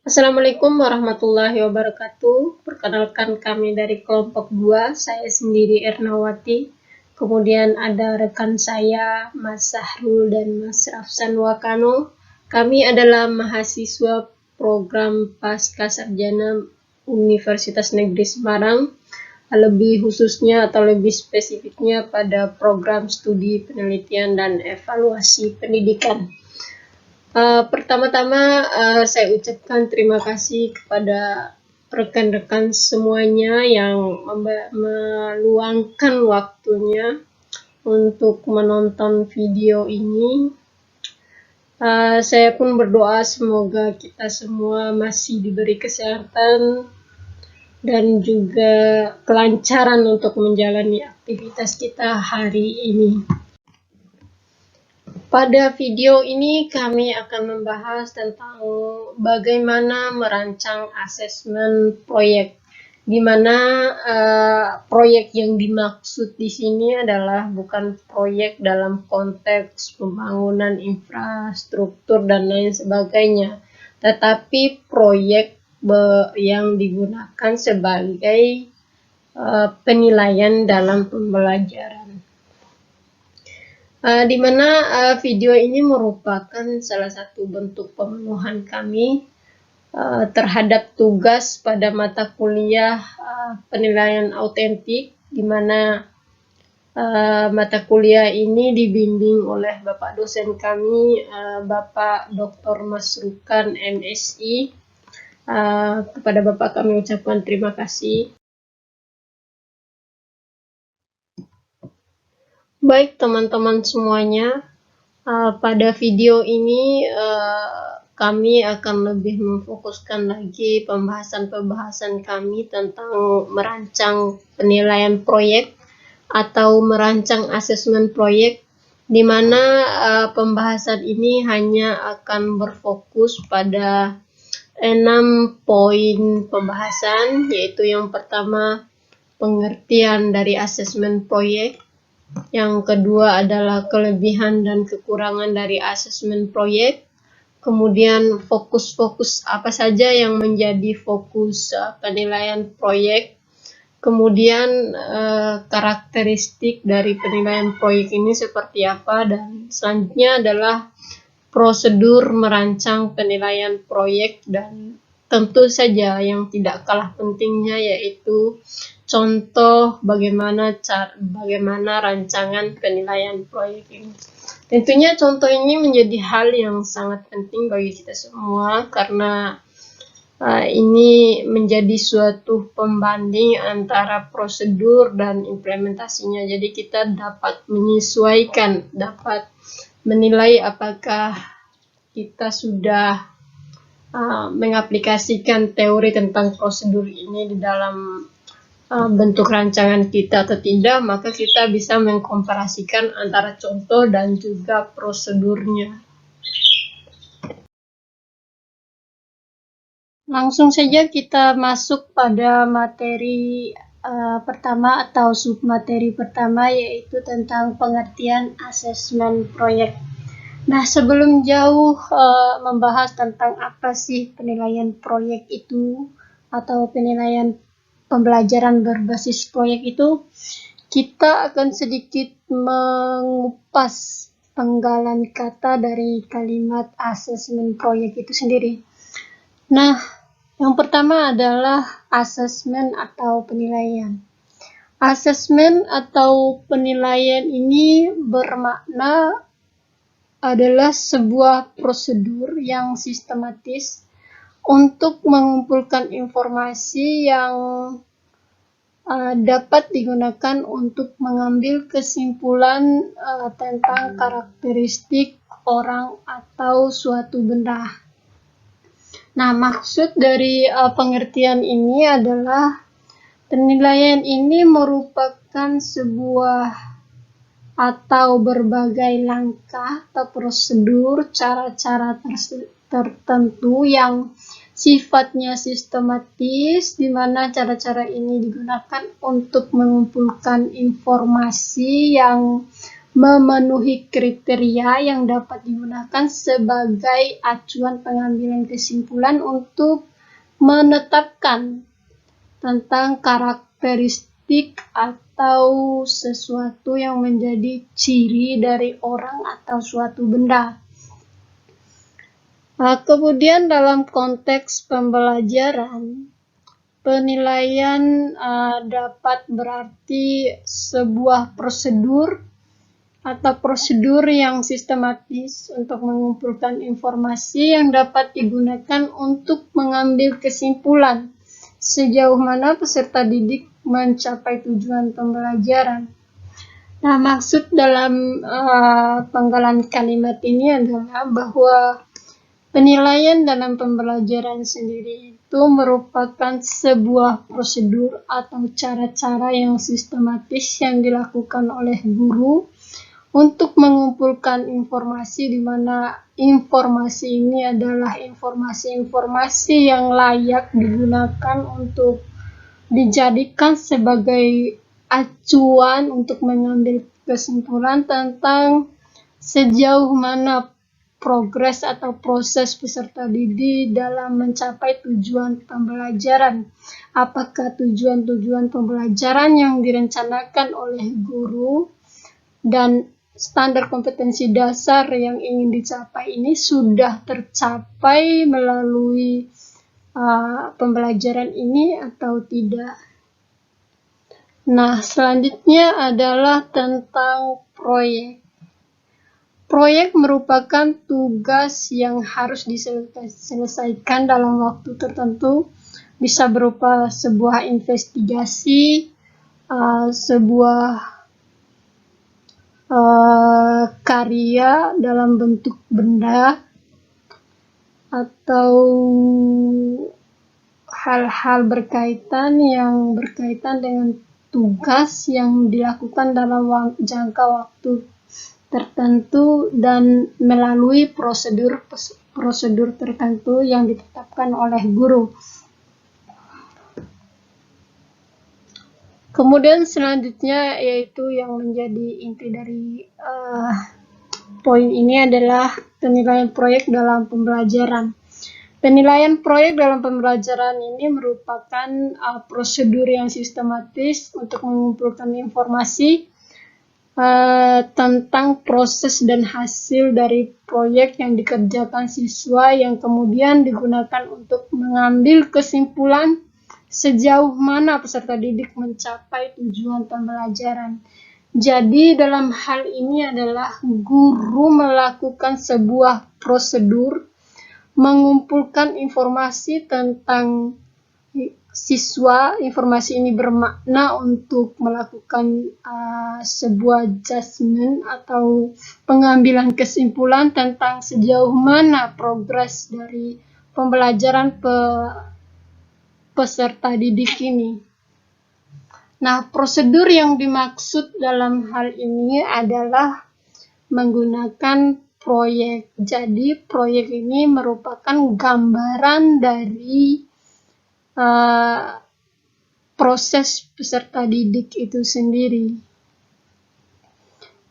Assalamualaikum warahmatullahi wabarakatuh. Perkenalkan kami dari kelompok 2, saya sendiri Ernawati. Kemudian ada rekan saya, Mas Sahrul dan Mas Rafsan Wakano. Kami adalah mahasiswa program Pasca Sarjana Universitas Negeri Semarang, lebih khususnya atau lebih spesifiknya pada program studi penelitian dan evaluasi pendidikan. Pertama-tama saya ucapkan terima kasih kepada rekan-rekan semuanya yang meluangkan waktunya untuk menonton video ini. Saya pun berdoa semoga kita semua masih diberi kesehatan dan juga kelancaran untuk menjalani aktivitas kita hari ini. Pada video ini kami akan membahas tentang bagaimana merancang asesmen proyek, di mana proyek yang dimaksud di sini adalah bukan proyek dalam konteks pembangunan infrastruktur dan lain sebagainya, tetapi proyek yang digunakan sebagai penilaian dalam pembelajaran. Di mana video ini merupakan salah satu bentuk pemenuhan kami terhadap tugas pada mata kuliah penilaian autentik, di mana mata kuliah ini dibimbing oleh Bapak dosen kami, Bapak Dr. Masrukan MSI. Kepada Bapak kami ucapkan terima kasih. Baik teman-teman semuanya, pada video ini kami akan lebih memfokuskan lagi pembahasan kami tentang merancang penilaian proyek atau merancang asesmen proyek, di mana pembahasan ini hanya akan berfokus pada 6 poin pembahasan, yaitu yang pertama pengertian dari asesmen proyek. Yang kedua adalah kelebihan dan kekurangan dari asesmen proyek. Kemudian fokus-fokus apa saja yang menjadi fokus penilaian proyek. Kemudian karakteristik dari penilaian proyek ini seperti apa. Dan selanjutnya adalah prosedur merancang penilaian proyek. Dan tentu saja yang tidak kalah pentingnya yaitu contoh bagaimana rancangan penilaian proyek ini. Tentunya contoh ini menjadi hal yang sangat penting bagi kita semua karena ini menjadi suatu pembanding antara prosedur dan implementasinya. Jadi kita dapat menyesuaikan, dapat menilai apakah kita sudah mengaplikasikan teori tentang prosedur ini di dalam bentuk rancangan kita atau tidak, maka kita bisa mengkomparasikan antara contoh dan juga prosedurnya. Langsung saja kita masuk pada materi pertama atau submateri pertama, yaitu tentang pengertian asesmen proyek. Nah, sebelum jauh membahas tentang apa sih penilaian proyek itu atau penilaian pembelajaran berbasis proyek itu, kita akan sedikit mengupas penggalan kata dari kalimat asesmen proyek itu sendiri. Nah, yang pertama adalah asesmen atau penilaian. Asesmen atau penilaian ini bermakna adalah sebuah prosedur yang sistematis untuk mengumpulkan informasi yang dapat digunakan untuk mengambil kesimpulan tentang karakteristik orang atau suatu benda. Nah, maksud dari pengertian ini adalah penilaian ini merupakan sebuah atau berbagai langkah atau prosedur, cara-cara tertentu yang sifatnya sistematis, di mana cara-cara ini digunakan untuk mengumpulkan informasi yang memenuhi kriteria yang dapat digunakan sebagai acuan pengambilan kesimpulan untuk menetapkan tentang karakteristik atau sesuatu yang menjadi ciri dari orang atau suatu benda. Kemudian dalam konteks pembelajaran, penilaian dapat berarti sebuah prosedur atau prosedur yang sistematis untuk mengumpulkan informasi yang dapat digunakan untuk mengambil kesimpulan sejauh mana peserta didik mencapai tujuan pembelajaran. Nah, maksud dalam penggalan kalimat ini adalah bahwa penilaian dalam pembelajaran sendiri itu merupakan sebuah prosedur atau cara-cara yang sistematis yang dilakukan oleh guru untuk mengumpulkan informasi di mana informasi ini adalah informasi-informasi yang layak digunakan untuk dijadikan sebagai acuan untuk mengambil kesimpulan tentang sejauh mana progres atau proses peserta didik dalam mencapai tujuan pembelajaran. Apakah tujuan-tujuan pembelajaran yang direncanakan oleh guru dan standar kompetensi dasar yang ingin dicapai ini sudah tercapai melalui pembelajaran ini atau tidak. Nah, selanjutnya adalah tentang proyek. Proyek merupakan tugas yang harus diselesaikan dalam waktu tertentu, bisa berupa sebuah investigasi, sebuah karya dalam bentuk benda, atau hal-hal yang berkaitan dengan tugas yang dilakukan dalam jangka waktu tertentu dan melalui prosedur tertentu yang ditetapkan oleh guru. Kemudian selanjutnya yaitu yang menjadi inti dari poin ini adalah penilaian proyek dalam pembelajaran. Penilaian proyek dalam pembelajaran ini merupakan prosedur yang sistematis untuk mengumpulkan informasi tentang proses dan hasil dari proyek yang dikerjakan siswa yang kemudian digunakan untuk mengambil kesimpulan sejauh mana peserta didik mencapai tujuan pembelajaran. Jadi dalam hal ini adalah guru melakukan sebuah prosedur mengumpulkan informasi tentang siswa. Informasi ini bermakna untuk melakukan sebuah judgment atau pengambilan kesimpulan tentang sejauh mana progres dari pembelajaran peserta didik ini. Nah, prosedur yang dimaksud dalam hal ini adalah menggunakan proyek. Jadi, proyek ini merupakan gambaran dari proses peserta didik itu sendiri.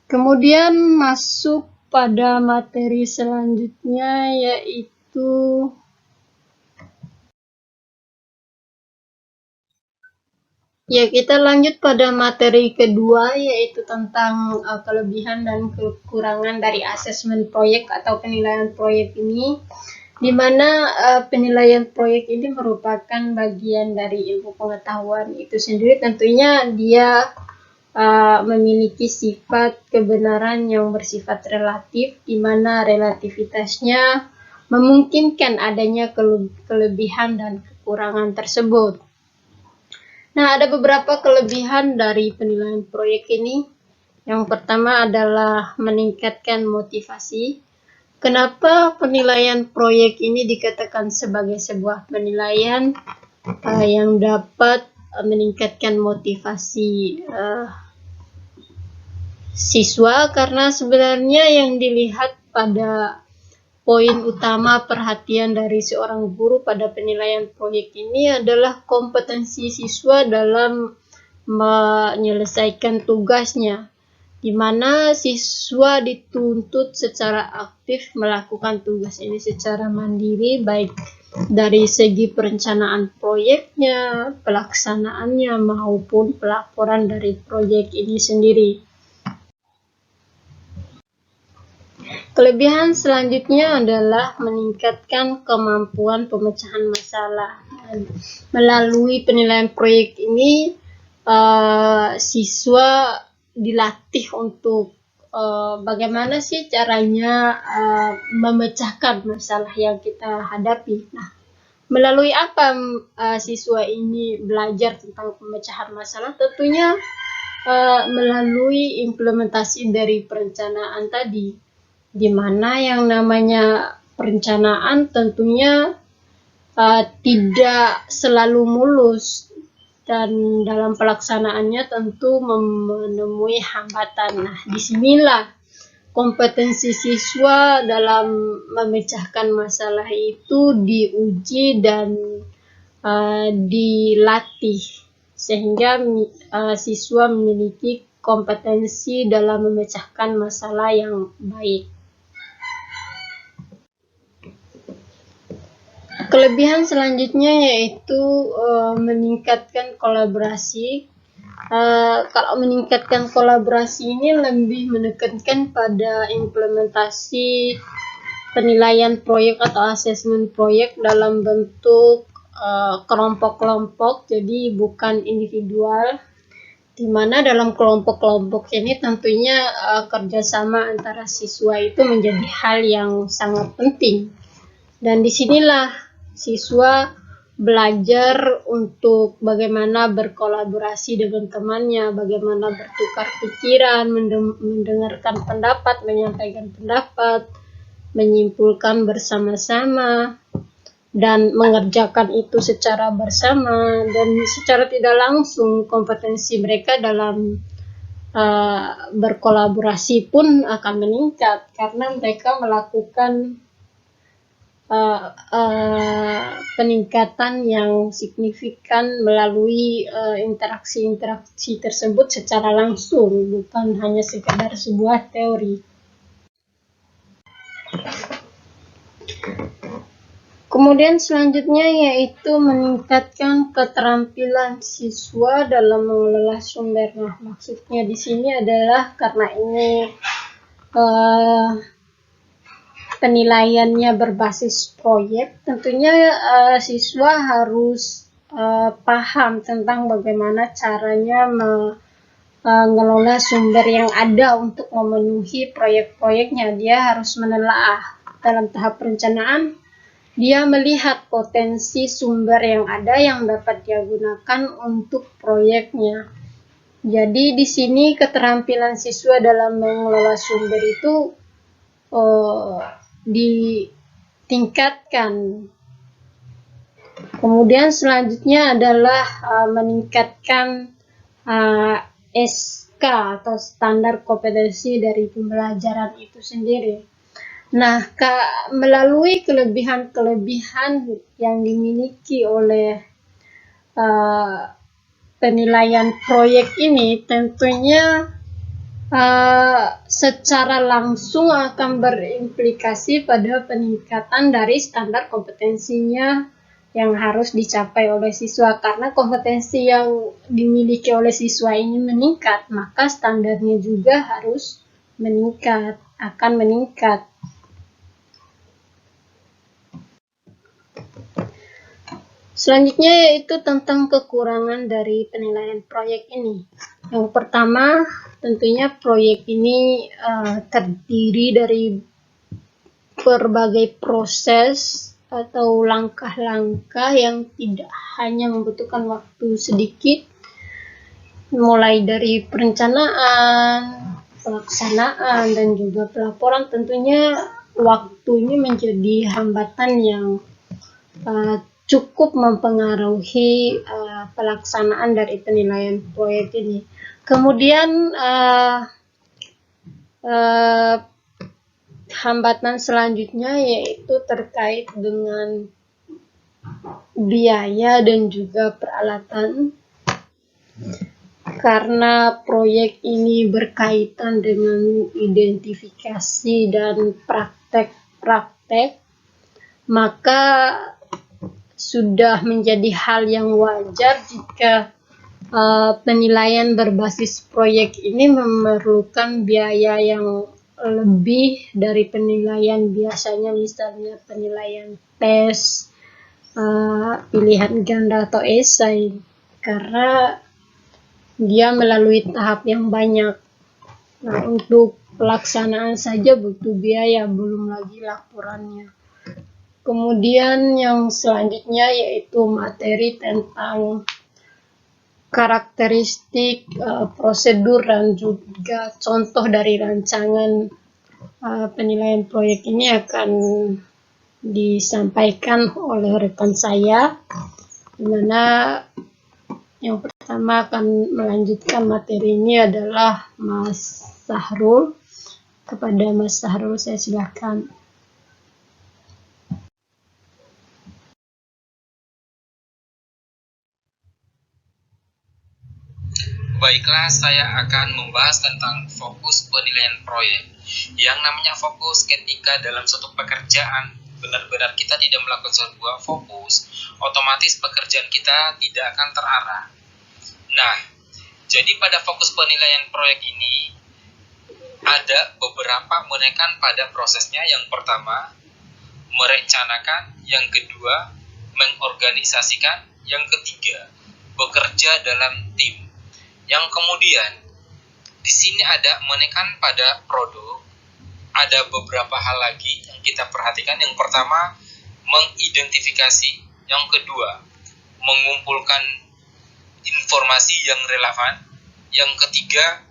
Kemudian masuk pada materi selanjutnya, yaitu kita lanjut pada materi kedua, yaitu tentang kelebihan dan kekurangan dari asesmen proyek atau penilaian proyek ini, di mana penilaian proyek ini merupakan bagian dari ilmu pengetahuan itu sendiri. Tentunya dia memiliki sifat kebenaran yang bersifat relatif, di mana relativitasnya memungkinkan adanya kelebihan dan kekurangan tersebut. Nah, ada beberapa kelebihan dari penilaian proyek ini. Yang pertama adalah meningkatkan motivasi. Kenapa penilaian proyek ini dikatakan sebagai sebuah penilaian yang dapat meningkatkan motivasi siswa? Karena sebenarnya yang dilihat pada poin utama perhatian dari seorang guru pada penilaian proyek ini adalah kompetensi siswa dalam menyelesaikan tugasnya. di mana siswa dituntut secara aktif melakukan tugas ini secara mandiri, baik dari segi perencanaan proyeknya, pelaksanaannya, maupun pelaporan dari proyek ini sendiri. Kelebihan selanjutnya adalah meningkatkan kemampuan pemecahan masalah. Melalui penilaian proyek ini, siswa dilatih untuk bagaimana sih caranya memecahkan masalah yang kita hadapi. Nah, melalui apa siswa ini belajar tentang pemecahan masalah? Tentunya melalui implementasi dari perencanaan tadi, di mana yang namanya perencanaan tentunya tidak selalu mulus, dan dalam pelaksanaannya tentu menemui hambatan. Nah, disinilah kompetensi siswa dalam memecahkan masalah itu diuji dan dilatih, sehingga siswa memiliki kompetensi dalam memecahkan masalah yang baik. Kelebihan selanjutnya yaitu meningkatkan kolaborasi. Kalau meningkatkan kolaborasi ini lebih menekankan pada implementasi penilaian proyek atau asesmen proyek dalam bentuk kelompok-kelompok, jadi bukan individual, di mana dalam kelompok-kelompok ini tentunya kerjasama antara siswa itu menjadi hal yang sangat penting. Dan disinilah siswa belajar untuk bagaimana berkolaborasi dengan temannya, bagaimana bertukar pikiran, mendengarkan pendapat, menyampaikan pendapat, menyimpulkan bersama-sama, dan mengerjakan itu secara bersama. Dan secara tidak langsung kompetensi mereka dalam berkolaborasi pun akan meningkat, karena mereka melakukan peningkatan yang signifikan melalui interaksi-interaksi tersebut secara langsung, bukan hanya sekadar sebuah teori. Kemudian selanjutnya yaitu meningkatkan keterampilan siswa dalam mengelola sumber. Nah, maksudnya di sini adalah karena ini penilaiannya berbasis proyek, tentunya siswa harus paham tentang bagaimana caranya mengelola sumber yang ada untuk memenuhi proyek-proyeknya. Dia harus menelaah dalam tahap perencanaan, dia melihat potensi sumber yang ada yang dapat dia gunakan untuk proyeknya. Jadi di sini keterampilan siswa dalam mengelola sumber itu ditingkatkan. Kemudian selanjutnya adalah meningkatkan SK atau standar kompetensi dari pembelajaran itu sendiri. Nah, melalui kelebihan-kelebihan yang dimiliki oleh penilaian proyek ini, tentunya secara langsung akan berimplikasi pada peningkatan dari standar kompetensinya yang harus dicapai oleh siswa. Karena kompetensi yang dimiliki oleh siswa ini meningkat, maka standarnya juga harus meningkat, akan meningkat. Selanjutnya yaitu tentang kekurangan dari penilaian proyek ini. Yang pertama, tentunya proyek ini terdiri dari berbagai proses atau langkah-langkah yang tidak hanya membutuhkan waktu sedikit, mulai dari perencanaan, pelaksanaan, dan juga pelaporan. Tentunya waktunya menjadi hambatan yang cukup mempengaruhi pelaksanaan dari penilaian proyek ini. Kemudian hambatan selanjutnya yaitu terkait dengan biaya dan juga peralatan. karena proyek ini berkaitan dengan identifikasi dan praktek-praktek, maka sudah menjadi hal yang wajar jika penilaian berbasis proyek ini memerlukan biaya yang lebih dari penilaian biasanya, misalnya penilaian tes, pilihan ganda atau esai, karena dia melalui tahap yang banyak. Nah, untuk pelaksanaan saja butuh biaya, belum lagi laporannya. Kemudian yang selanjutnya yaitu materi tentang karakteristik, prosedur, dan juga contoh dari rancangan penilaian proyek ini akan disampaikan oleh rekan saya, di mana yang pertama akan melanjutkan materi ini adalah Mas Sahrul. Kepada Mas Sahrul saya silakan. Baiklah, saya akan membahas tentang fokus penilaian proyek. Yang namanya fokus ketika dalam suatu pekerjaan benar-benar kita tidak melakukan sebuah fokus, otomatis pekerjaan kita tidak akan terarah. Nah, jadi pada fokus penilaian proyek ini ada beberapa menekan pada prosesnya. Yang pertama, merencanakan. Yang kedua, mengorganisasikan. Yang ketiga, bekerja dalam tim. Yang kemudian di sini ada menekan pada produk. Ada beberapa hal lagi yang kita perhatikan. Yang pertama, mengidentifikasi. Yang kedua, mengumpulkan informasi yang relevan. Yang ketiga,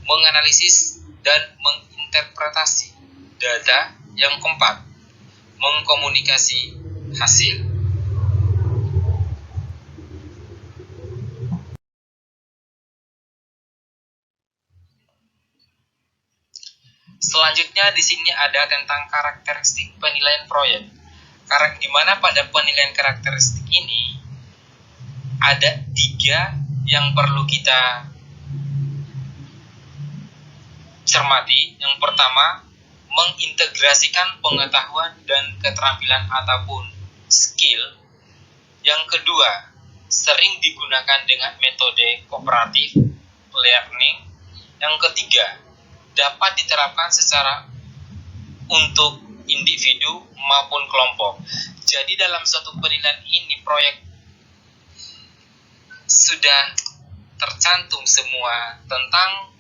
menganalisis dan menginterpretasi data. Yang keempat, mengkomunikasi hasil. Selanjutnya di sini ada tentang karakteristik penilaian proyek. Di mana pada penilaian karakteristik ini ada 3 yang perlu kita cermati. Yang pertama, mengintegrasikan pengetahuan dan keterampilan ataupun skill. Yang kedua, sering digunakan dengan metode kooperatif learning. Yang ketiga, dapat diterapkan secara untuk individu maupun kelompok. Jadi dalam suatu penilaian ini proyek sudah tercantum semua tentang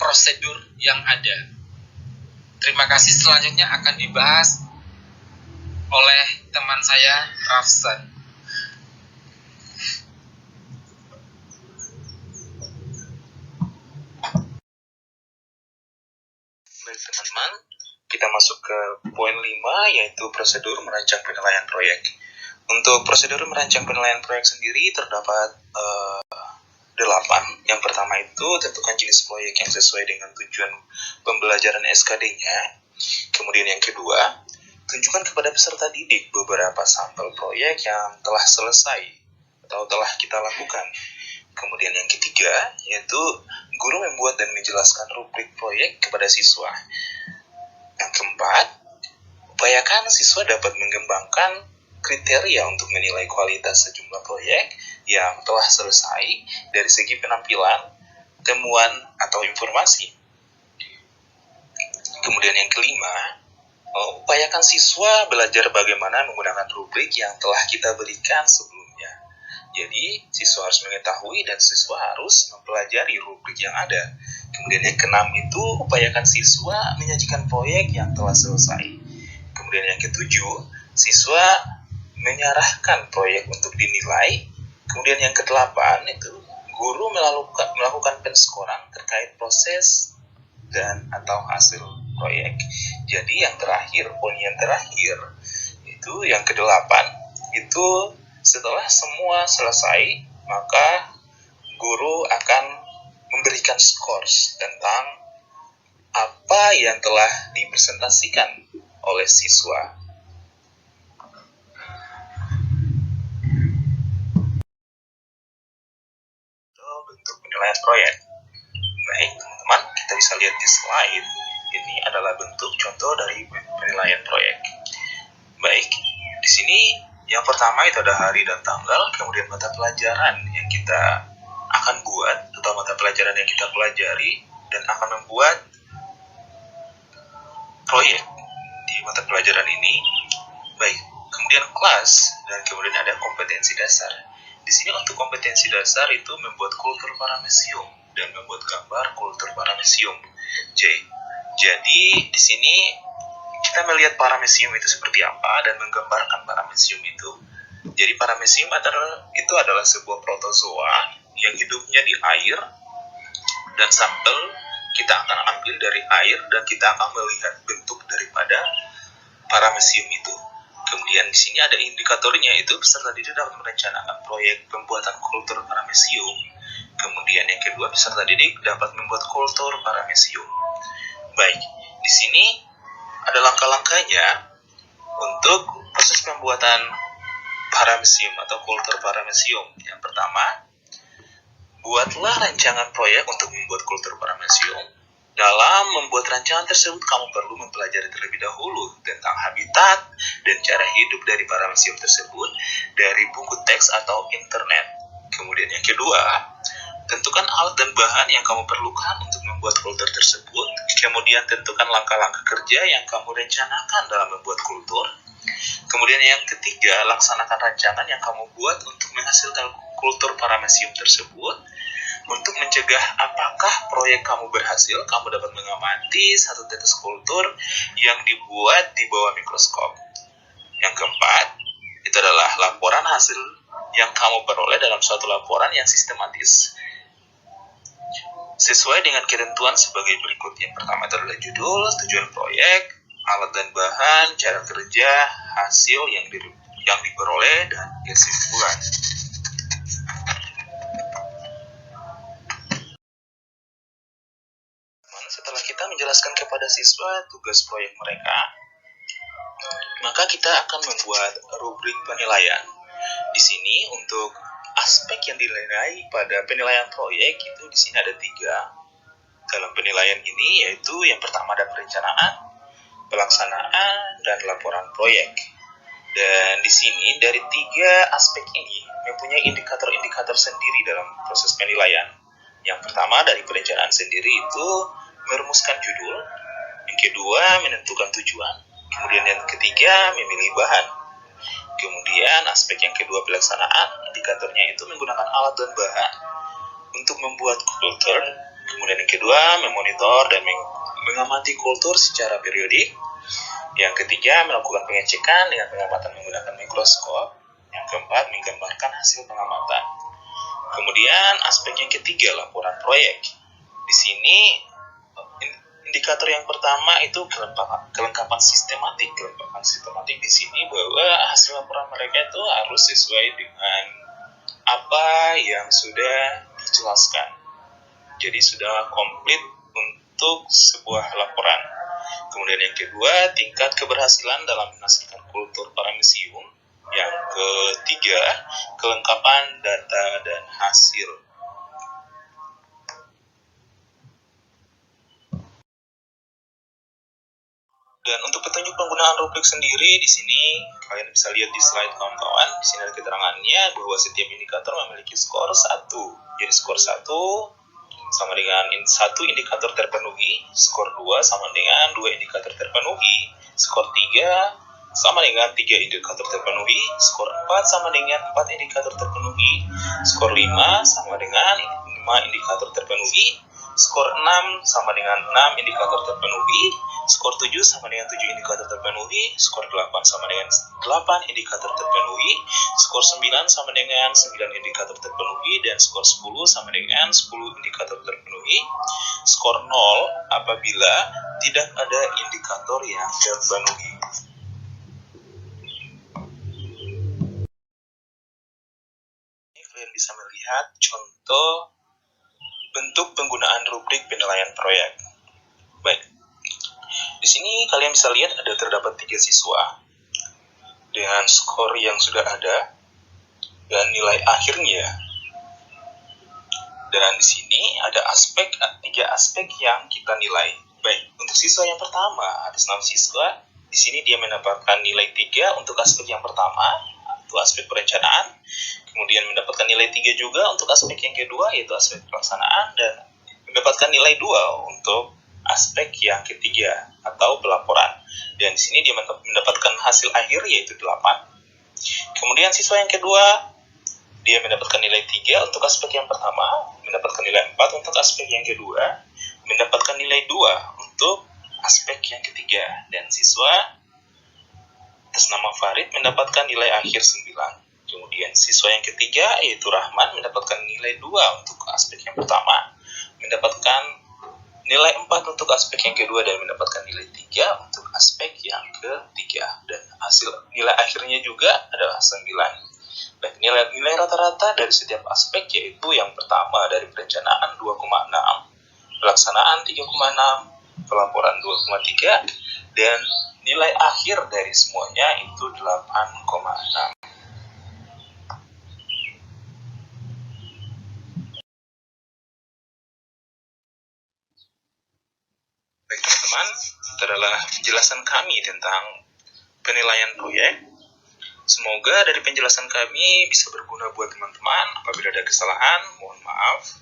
prosedur yang ada. Terima kasih. Selanjutnya akan dibahas oleh teman saya, Rafsan. Baik teman-teman, kita masuk ke poin 5, yaitu prosedur merancang penilaian proyek. Untuk prosedur merancang penilaian proyek sendiri terdapat 8. Yang pertama itu, tentukan jenis proyek yang sesuai dengan tujuan pembelajaran SKD-nya. Kemudian yang kedua, tunjukkan kepada peserta didik beberapa sampel proyek yang telah selesai atau telah kita lakukan. Kemudian yang ketiga, yaitu guru membuat dan menjelaskan rubrik proyek kepada siswa. Yang keempat, upayakan siswa dapat mengembangkan kriteria untuk menilai kualitas sejumlah proyek yang telah selesai dari segi penampilan, temuan, atau informasi. Kemudian yang kelima, upayakan siswa belajar bagaimana menggunakan rubrik yang telah kita berikan sebelumnya. Jadi, siswa harus mengetahui dan siswa harus mempelajari rubrik yang ada. Kemudian yang keenam itu, upayakan siswa menyajikan proyek yang telah selesai. Kemudian yang ketujuh, siswa menyerahkan proyek untuk dinilai. Kemudian yang kedelapan itu, guru melakukan penskoran terkait proses dan atau hasil proyek. Jadi yang terakhir, poin yang terakhir, itu yang kedelapan, itu setelah semua selesai, maka guru akan memberikan skor tentang apa yang telah dipresentasikan oleh siswa. Bentuk penilaian proyek. Baik, teman-teman, kita bisa lihat di slide. Ini adalah bentuk contoh dari penilaian proyek. Baik, di sini yang pertama itu ada hari dan tanggal, kemudian mata pelajaran yang kita akan buat, atau mata pelajaran yang kita pelajari, dan akan membuat proyek di mata pelajaran ini. Baik, kemudian kelas, dan kemudian ada kompetensi dasar. Di sini untuk kompetensi dasar itu membuat kultur paramecium dan membuat gambar kultur paramecium. Jadi di sini kita melihat paramecium itu seperti apa dan menggambarkan paramecium itu. Jadi paramecium itu adalah sebuah protozoa yang hidupnya di air, dan sampel kita akan ambil dari air dan kita akan melihat bentuk daripada paramecium itu. Kemudian di sini ada indikatornya, itu peserta didik dapat merencanakan proyek pembuatan kultur paramecium. Kemudian yang kedua, peserta didik dapat membuat kultur paramecium. Baik, di sini ada langkah-langkahnya untuk proses pembuatan paramecium atau kultur paramecium. Yang pertama, buatlah rancangan proyek untuk membuat kultur paramecium. Dalam membuat rancangan tersebut, kamu perlu mempelajari terlebih dahulu tentang habitat dan cara hidup dari paramecium tersebut dari buku teks atau internet. Kemudian yang kedua, tentukan alat dan bahan yang kamu perlukan untuk membuat kultur tersebut. Kemudian tentukan langkah-langkah kerja yang kamu rencanakan dalam membuat kultur. Kemudian yang ketiga, laksanakan rancangan yang kamu buat untuk menghasilkan kultur paramecium tersebut. Untuk mencegah apakah proyek kamu berhasil, kamu dapat mengamati satu tetes kultur yang dibuat di bawah mikroskop. Yang keempat, itu adalah laporan hasil yang kamu peroleh dalam suatu laporan yang sistematis sesuai dengan ketentuan sebagai berikut. Yang pertama itu adalah judul, tujuan proyek, alat dan bahan, cara kerja, hasil yang diperoleh, dan kesimpulan. Setelah kita menjelaskan kepada siswa tugas proyek mereka, maka kita akan membuat rubrik penilaian. Di sini untuk aspek yang dinilai pada penilaian proyek itu di sini ada 3 dalam penilaian ini, yaitu yang pertama ada perencanaan, pelaksanaan, dan laporan proyek. Dan di sini dari 3 aspek ini mempunyai indikator-indikator sendiri dalam proses penilaian. Yang pertama dari perencanaan sendiri itu merumuskan judul, yang kedua menentukan tujuan, kemudian yang ketiga memilih bahan. Kemudian aspek yang kedua pelaksanaan, indikatornya itu menggunakan alat dan bahan untuk membuat kultur. Kemudian yang kedua memonitor dan mengamati kultur secara periodik. Yang ketiga melakukan pengecekan dengan pengamatan menggunakan mikroskop. Yang keempat menggambarkan hasil pengamatan. Kemudian aspek yang ketiga laporan proyek. Di sini indikator yang pertama itu kelengkapan sistematik. Kelengkapan sistematik di sini bahwa hasil laporan mereka itu harus sesuai dengan apa yang sudah dijelaskan. Jadi sudah komplit untuk sebuah laporan. Kemudian yang kedua, tingkat keberhasilan dalam menghasilkan kultur paramecium. Yang ketiga, kelengkapan data dan hasil. Dan untuk petunjuk penggunaan rubrik sendiri di sini kalian bisa lihat di slide kawan-kawan. Di sini ada keterangannya bahwa setiap indikator memiliki skor 1. Jadi skor 1 sama dengan 1 indikator terpenuhi, skor 2 sama dengan 2 indikator terpenuhi, skor 3 sama dengan 3 indikator terpenuhi, skor 4 sama dengan 4 indikator terpenuhi, skor 5 sama dengan 5 indikator terpenuhi, skor 6 sama dengan 6 indikator terpenuhi, skor 7 sama dengan 7 indikator terpenuhi, skor 8 sama dengan 8 indikator terpenuhi, skor 9 sama dengan 9 indikator terpenuhi, dan skor 10 sama dengan 10 indikator terpenuhi, skor 0 apabila tidak ada indikator yang terpenuhi. Kalian bisa melihat contoh bentuk penggunaan rubrik penilaian proyek. Baik. Di sini kalian bisa lihat ada terdapat 3 siswa dengan skor yang sudah ada dan nilai akhirnya Dan di sini ada tiga aspek yang kita nilai. Baik, untuk siswa yang pertama, atas nama siswa, di sini dia mendapatkan nilai 3 untuk aspek yang pertama, itu aspek perencanaan. Kemudian mendapatkan nilai 3 juga untuk aspek yang kedua, yaitu aspek pelaksanaan, dan mendapatkan nilai 2 untuk aspek yang ketiga atau pelaporan. Dan di sini dia mendapatkan hasil akhir yaitu 8. Kemudian siswa yang kedua, dia mendapatkan nilai 3 untuk aspek yang pertama, mendapatkan nilai 4 untuk aspek yang kedua, mendapatkan nilai 2 untuk aspek yang ketiga. Dan siswa atas nama Farid mendapatkan nilai akhir 9. Kemudian siswa yang ketiga yaitu Rahman mendapatkan nilai 2 untuk aspek yang pertama, mendapatkan nilai 4 untuk aspek yang kedua, dan mendapatkan nilai 3 untuk aspek yang ketiga. Dan hasil nilai akhirnya juga adalah 9. Baik, nilai rata-rata dari setiap aspek yaitu yang pertama dari perencanaan 2,6, pelaksanaan 3,6, pelaporan 2,3, dan nilai akhir dari semuanya itu 8,6. Baik teman-teman, itu adalah penjelasan kami tentang penilaian proyek. Semoga dari penjelasan kami bisa berguna buat teman-teman. Apabila ada kesalahan, mohon maaf.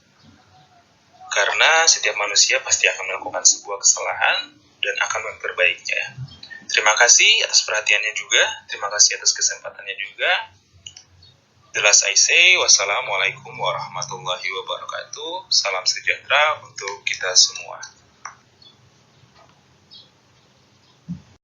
Karena setiap manusia pasti akan melakukan sebuah kesalahan dan akan memperbaikinya. Terima kasih atas perhatiannya juga. Terima kasih atas kesempatannya juga. The last I say, wassalamualaikum warahmatullahi wabarakatuh. Salam sejahtera untuk kita semua.